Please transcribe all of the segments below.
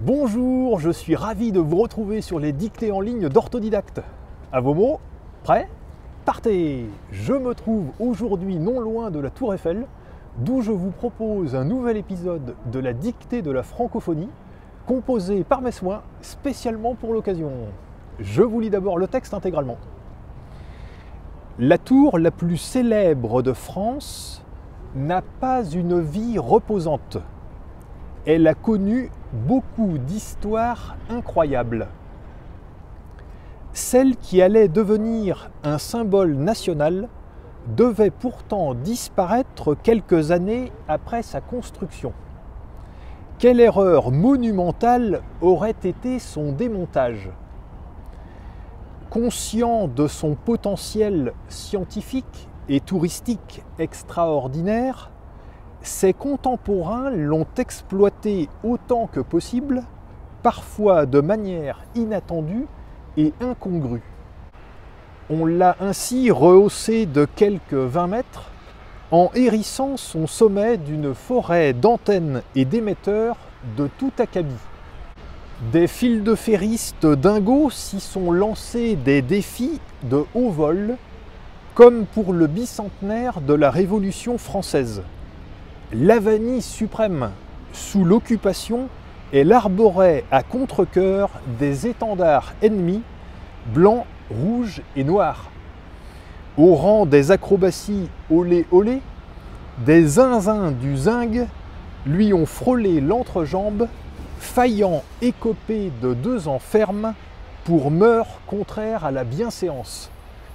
Bonjour, je suis ravi de vous retrouver sur les dictées en ligne d'Orthodidacte. À vos mots, prêts? Partez! Je me trouve aujourd'hui non loin de la Tour Eiffel, d'où je vous propose un nouvel épisode de la dictée de la francophonie, composé par mes soins spécialement pour l'occasion. Je vous lis d'abord le texte intégralement. La tour la plus célèbre de France n'a pas une vie reposante. Elle a connu beaucoup d'histoires incroyables. Celle qui allait devenir un symbole national devait pourtant disparaître quelques années après sa construction. Quelle erreur monumentale aurait été son démontage? Conscient de son potentiel scientifique et touristique extraordinaire, ses contemporains l'ont exploité autant que possible, parfois de manière inattendue et incongrue. On l'a ainsi rehaussé de quelques 20 mètres en hérissant son sommet d'une forêt d'antennes et d'émetteurs de tout acabit. Des file-de-ferristes dingos s'y sont lancés des défis de haut vol, comme pour le bicentenaire de la Révolution française. L'Avanie suprême, sous l'occupation, elle arborait à contre-cœur des étendards ennemis, blancs, rouges et noirs. Au rang des acrobaties olé olé, des zinzins du zinc lui ont frôlé l'entrejambe, faillant écoper de 2 ans ferme pour meurtre contraire à la bienséance.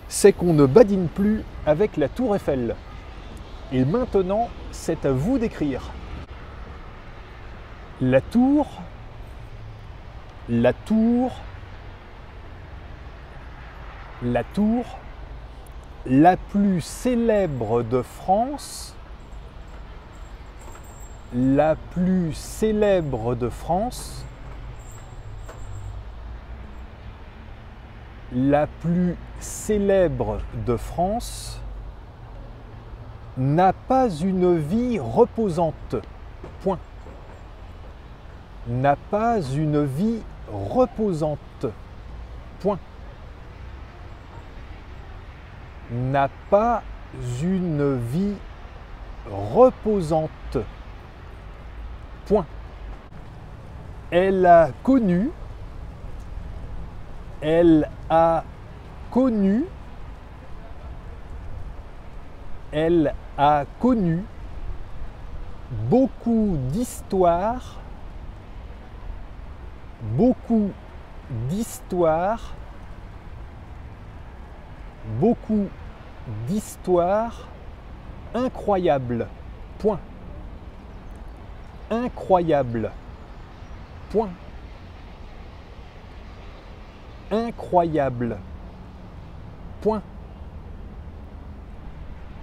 C'est qu'on ne badine plus avec la Tour Eiffel. Et maintenant, c'est à vous d'écrire. La tour, la tour, la tour, la plus célèbre de France, la plus célèbre de France, la plus célèbre de France, n'a pas une vie reposante. Point. N'a pas une vie reposante. Point. N'a pas une vie reposante. Point. Elle a connu elle a connu beaucoup d'histoires, beaucoup d'histoires, beaucoup d'histoires incroyables. Point. Incroyable. Point. Incroyable. Point.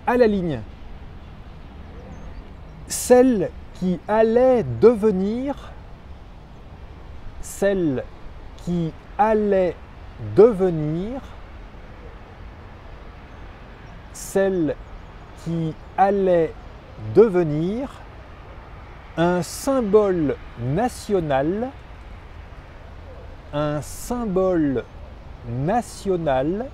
À la ligne. Celle qui allait devenir, celle qui allait devenir, celle qui allait devenir un symbole national, un symbole national,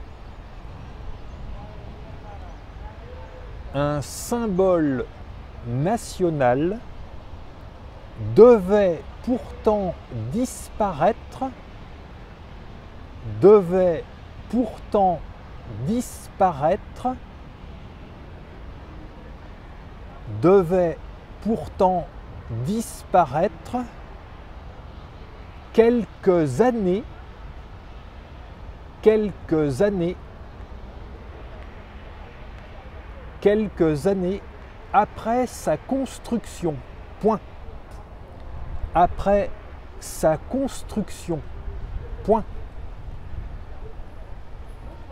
un symbole national devait pourtant disparaître, devait pourtant disparaître, devait pourtant disparaître quelques années après sa construction. Point. Après sa construction. Point.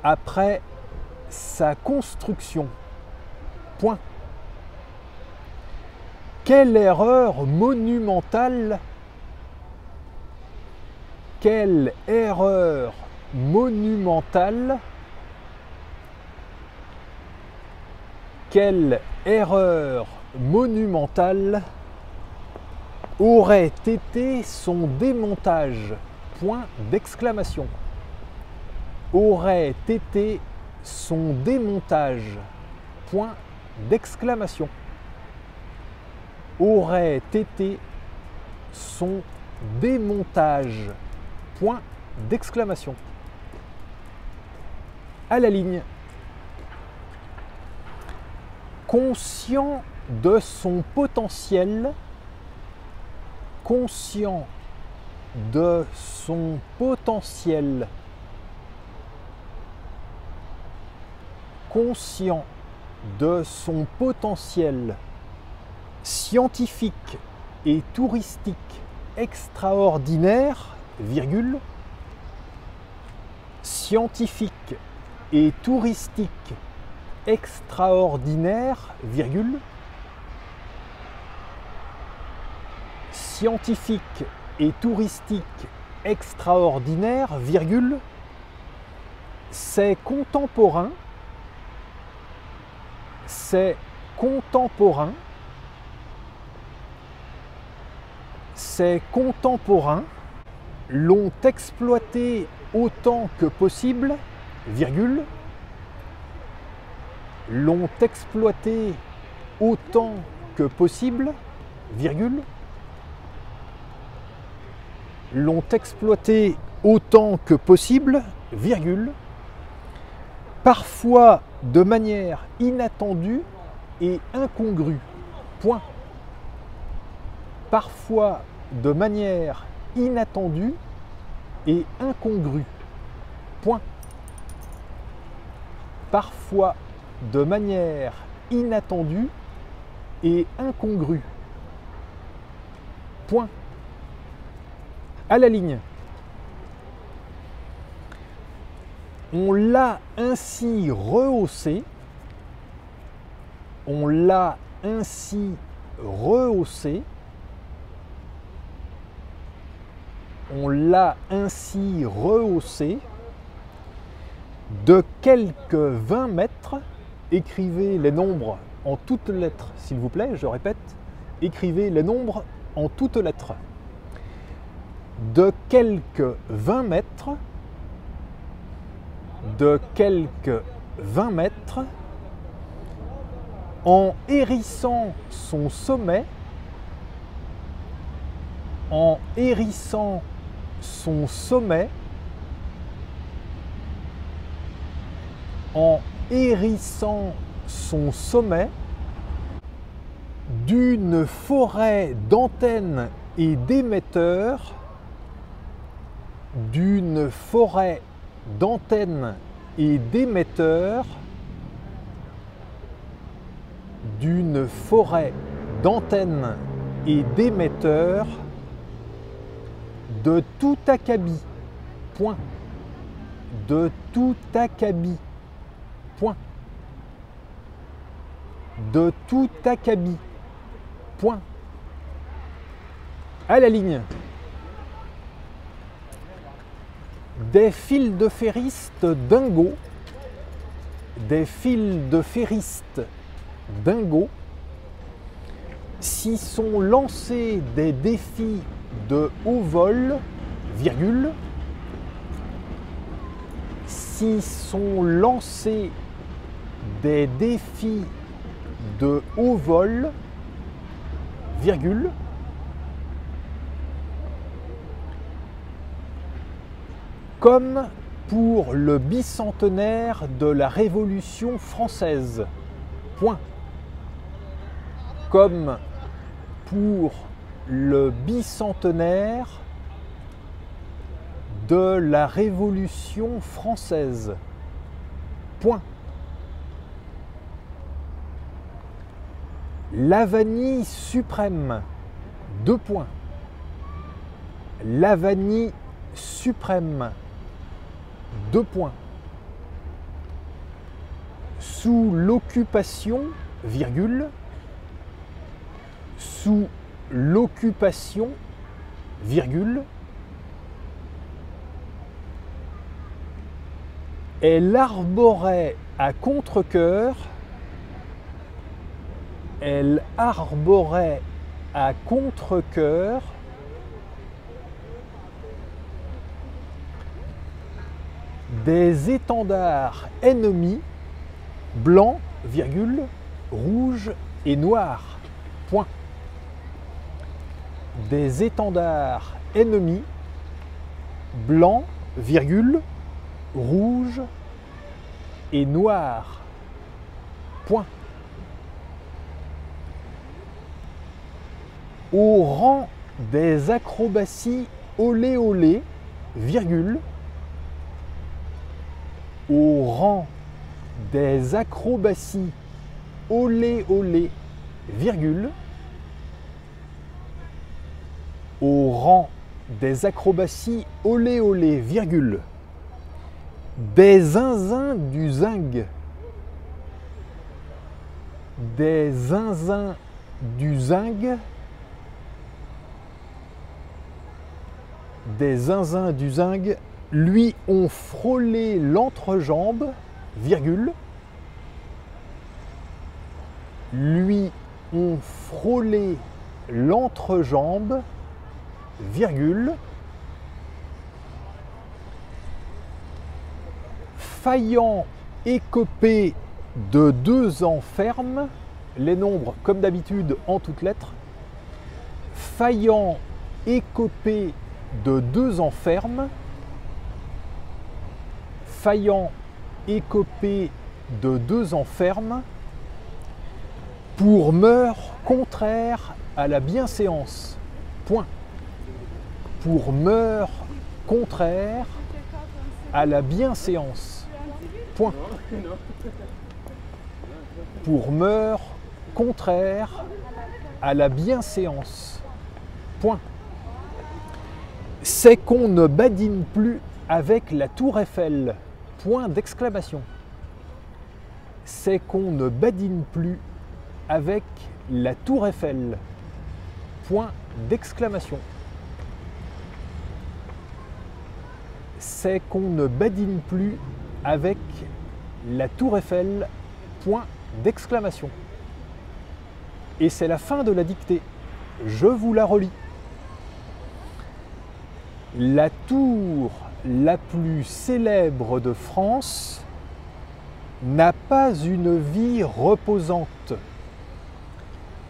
Après sa construction. Point. Quelle erreur monumentale! Quelle erreur monumentale! Quelle erreur monumentale aurait été son démontage, point d'exclamation. Aurait été son démontage, point d'exclamation. Aurait été son démontage, point d'exclamation. À la ligne. Conscient de son potentiel, conscient de son potentiel, conscient de son potentiel scientifique et touristique extraordinaire, virgule, scientifique et touristique extraordinaire, virgule, scientifique et touristique extraordinaire, virgule, ses contemporains, ses contemporains, ses contemporains l'ont exploité autant que possible, virgule, l'ont exploité autant que possible, virgule, l'ont exploité autant que possible, virgule, parfois de manière inattendue et incongrue, point. Parfois de manière inattendue et incongrue, point. Parfois de manière inattendue et incongrue, point. À la ligne. On l'a ainsi rehaussé, on l'a ainsi rehaussé, on l'a ainsi rehaussé de quelques 20 mètres, écrivez les nombres en toutes lettres s'il vous plaît, je répète, écrivez les nombres en toutes lettres, de quelques 20 mètres, de quelques 20 mètres, en hérissant son sommet, en hérissant son sommet, en hérissant son sommet, d'une forêt d'antennes et d'émetteurs, d'une forêt d'antennes et d'émetteurs, d'une forêt d'antennes et d'émetteurs, de tout acabit, point, de tout acabit, point, de tout acabit, point. À la ligne. Des fils de ferristes dingos, des fils de ferristes dingos, s'y sont lancés des défis de haut vol, virgule, s'y sont lancés des défis de haut vol, virgule, comme pour le bicentenaire de la Révolution française, point. Comme pour le bicentenaire de la Révolution française, point. La vanille suprême, deux points. La vanille suprême, deux points. Sous l'occupation, virgule, sous l'occupation, virgule, elle arborait à contre-cœur, elle arborait à contre-cœur des étendards ennemis blancs, virgule, rouges et noirs. Point. Des étendards ennemis blancs, virgule, rouges et noirs. Point. Au rang des acrobaties olé olé, virgule, au rang des acrobaties olé olé, virgule, au rang des acrobaties olé olé, virgule, des zinzins du zinc, des zinzins du zinc, des zinzins du zinc lui ont frôlé l'entrejambe, virgule, lui ont frôlé l'entrejambe, virgule, faillant écoper de 2 ans ferme, les nombres comme d'habitude en toutes lettres, faillant écoper de 2 ans ferme, faillant écoper de 2 ans ferme, pour meurtre contraire à la bienséance. Point. Pour meurtre contraire à la bienséance. Point. Pour meurtre contraire à la bienséance. Point. C'est qu'on ne badine plus avec la tour Eiffel. Point d'exclamation. C'est qu'on ne badine plus avec la tour Eiffel. Point d'exclamation. C'est qu'on ne badine plus avec la tour Eiffel. Point d'exclamation. Et c'est la fin de la dictée. Je vous la relis. La tour la plus célèbre de France n'a pas une vie reposante.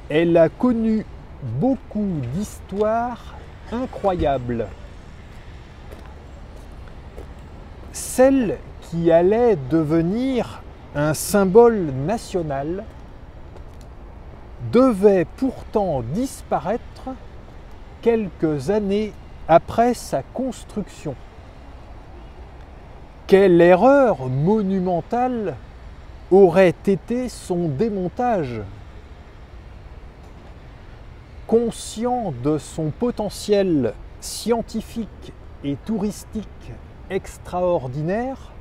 Elle a connu beaucoup d'histoires incroyables. Celle qui allait devenir un symbole national devait pourtant disparaître quelques années après sa construction. Quelle erreur monumentale aurait été son démontage! Conscient de son potentiel scientifique et touristique extraordinaire,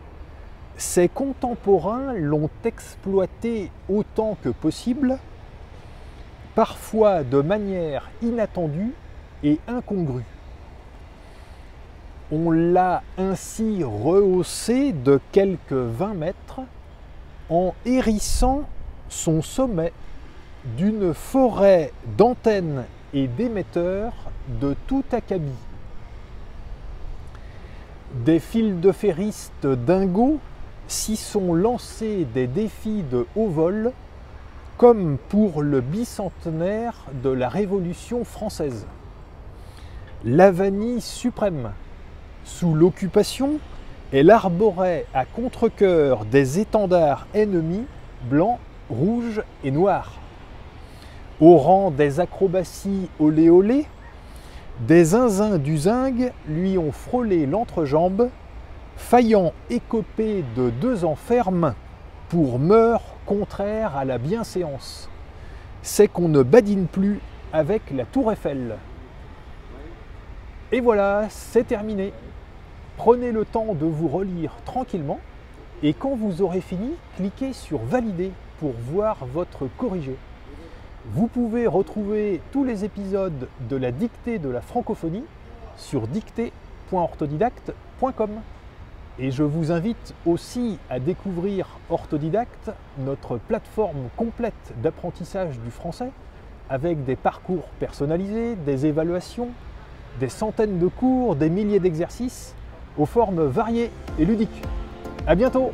ses contemporains l'ont exploité autant que possible, parfois de manière inattendue et incongrue. On l'a ainsi rehaussé de quelques 20 mètres en hérissant son sommet d'une forêt d'antennes et d'émetteurs de tout acabit. Des fils-de-ferristes dingos s'y sont lancés des défis de haut vol, comme pour le bicentenaire de la Révolution française. La vanille suprême. Sous l'occupation, elle arborait à contre-cœur des étendards ennemis blancs, rouges et noirs. Au rang des acrobaties olé olé, des zinzins du zinc lui ont frôlé l'entrejambe, faillant écoper de 2 ans ferme pour meurtre contraire à la bienséance. C'est qu'on ne badine plus avec la tour Eiffel. Et voilà, c'est terminé. Prenez le temps de vous relire tranquillement et quand vous aurez fini, cliquez sur Valider pour voir votre corrigé. Vous pouvez retrouver tous les épisodes de la dictée de la francophonie sur dictée.orthodidacte.com. Et je vous invite aussi à découvrir Orthodidacte, notre plateforme complète d'apprentissage du français, avec des parcours personnalisés, des évaluations, des centaines de cours, des milliers d'exercices, aux formes variées et ludiques. À bientôt!